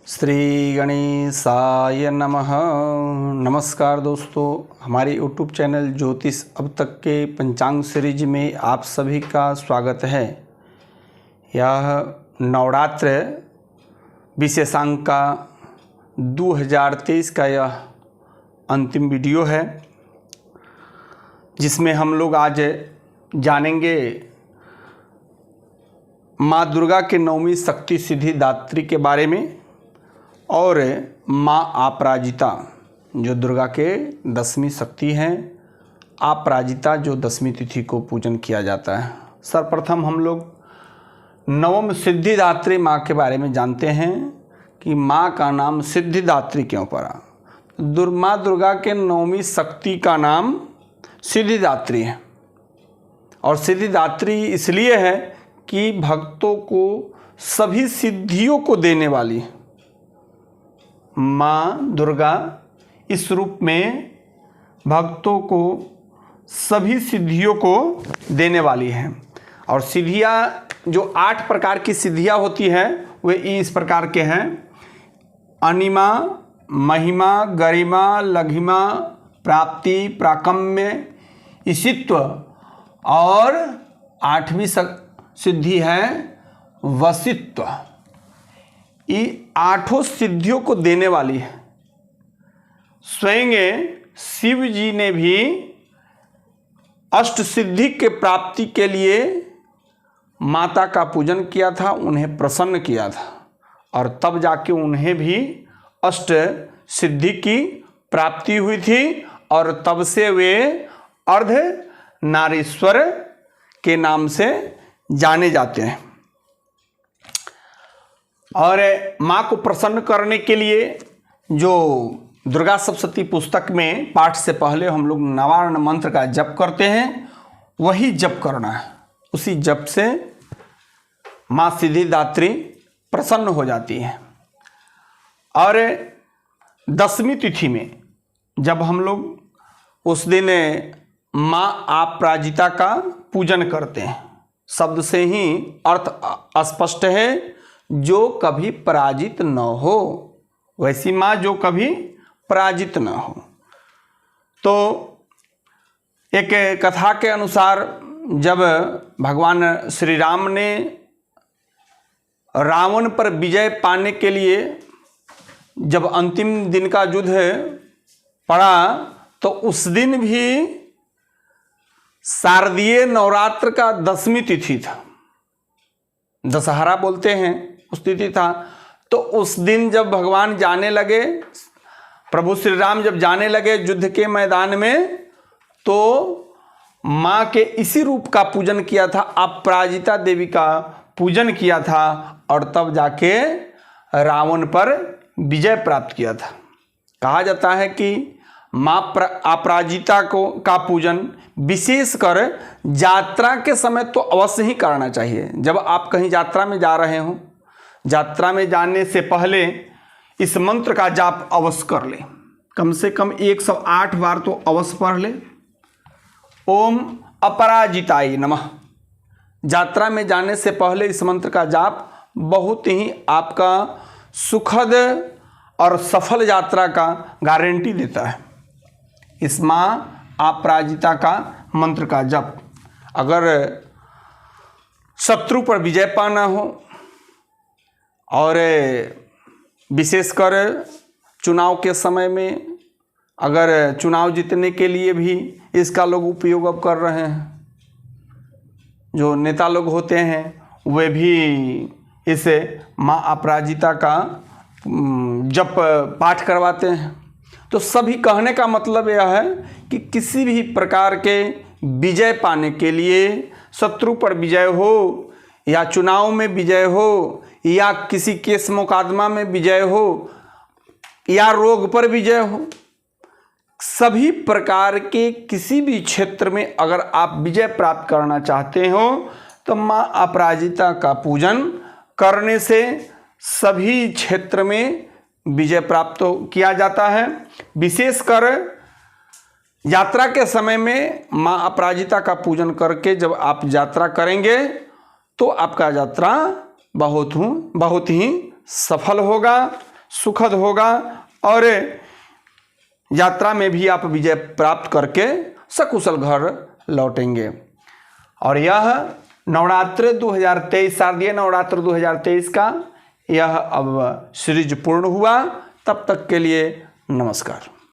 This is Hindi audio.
श्री गणेशाय नमः। नमस्कार दोस्तों, हमारे यूट्यूब चैनल ज्योतिष अब तक के पंचांग सीरीज में आप सभी का स्वागत है। यह नवरात्र विशेषांक का 2023 का यह अंतिम वीडियो है, जिसमें हम लोग आज जानेंगे माँ दुर्गा के नवमी शक्ति सिद्धि दात्री के बारे में और माँ अपराजिता जो दुर्गा के 10वीं शक्ति हैं, अपराजिता जो 10वीं तिथि को पूजन किया जाता है। सर्वप्रथम हम लोग नवम सिद्धिदात्री माँ के बारे में जानते हैं कि माँ का नाम सिद्धिदात्री क्यों पड़ा। माँ दुर्गा के नवमी शक्ति का नाम सिद्धिदात्री है और सिद्धिदात्री इसलिए है कि भक्तों को सभी सिद्धियों को देने वाली माँ दुर्गा इस रूप में भक्तों को सभी सिद्धियों को देने वाली है। और सिद्धियाँ जो 8 प्रकार की सिद्धियाँ होती हैं वे इस प्रकार के हैं: अनिमा, महिमा, गरिमा, लघिमा, प्राप्ति, प्राकम्य, ईशित्व और 8वीं सिद्धि है वसित्व। ये 8 सिद्धियों को देने वाली है। स्वयं शिव जी ने भी अष्ट सिद्धि के प्राप्ति के लिए माता का पूजन किया था, उन्हें प्रसन्न किया था और तब जाके उन्हें भी अष्ट सिद्धि की प्राप्ति हुई थी और तब से वे अर्धनारीश्वर के नाम से जाने जाते हैं। और माँ को प्रसन्न करने के लिए जो दुर्गा सप्तशती पुस्तक में पाठ से पहले हम लोग नवारण मंत्र का जप करते हैं, वही जप करना है। उसी जप से माँ सिद्धिदात्री प्रसन्न हो जाती है। और 10वीं तिथि में जब हम लोग उस दिन माँ अपराजिता का पूजन करते हैं, शब्द से ही अर्थ स्पष्ट है, जो कभी पराजित न हो, वैसी माँ जो कभी पराजित न हो। तो एक कथा के अनुसार जब भगवान श्री राम ने रावण पर विजय पाने के लिए जब अंतिम दिन का युद्ध पड़ा, तो उस दिन भी शारदीय नवरात्र का 10वीं तिथि था, दशहरा बोलते हैं, उस तिथि था। तो उस दिन जब भगवान जाने लगे, प्रभु श्री राम जब जाने लगे युद्ध के मैदान में, तो माँ के इसी रूप का पूजन किया था, अपराजिता देवी का पूजन किया था और तब जाके रावण पर विजय प्राप्त किया था। कहा जाता है कि माँ अपराजिता का पूजन विशेषकर यात्रा के समय तो अवश्य ही करना चाहिए। जब आप कहीं यात्रा में जा रहे हो, यात्रा में जाने से पहले इस मंत्र का जाप अवश्य कर ले, कम से कम 108 बार तो अवश्य पढ़ ले। ओम अपराजिताय नमः। यात्रा में जाने से पहले इस मंत्र का जाप बहुत ही आपका सुखद और सफल यात्रा का गारंटी देता है। इस माँ अपराजिता का मंत्र का जप, अगर शत्रु पर विजय पाना हो और विशेषकर चुनाव के समय में, अगर चुनाव जीतने के लिए भी इसका लोग उपयोग अब कर रहे हैं, जो नेता लोग होते हैं वे भी इसे माँ अपराजिता का जप पाठ करवाते हैं। तो सभी कहने का मतलब यह है कि किसी भी प्रकार के विजय पाने के लिए, शत्रु पर विजय हो या चुनाव में विजय हो या किसी केस मुकदमा में विजय हो या रोग पर विजय हो, सभी प्रकार के किसी भी क्षेत्र में अगर आप विजय प्राप्त करना चाहते हो तो माँ अपराजिता का पूजन करने से सभी क्षेत्र में विजय प्राप्त किया जाता है। विशेषकर यात्रा के समय में माँ अपराजिता का पूजन करके जब आप यात्रा करेंगे तो आपका यात्रा बहुत ही सफल होगा। सुखद होगा और यात्रा में भी आप विजय प्राप्त करके सकुशल घर लौटेंगे। और यह नवरात्र 2023 शारदीय नवरात्र 2023 का यह अब सीरीज पूर्ण हुआ। तब तक के लिए नमस्कार।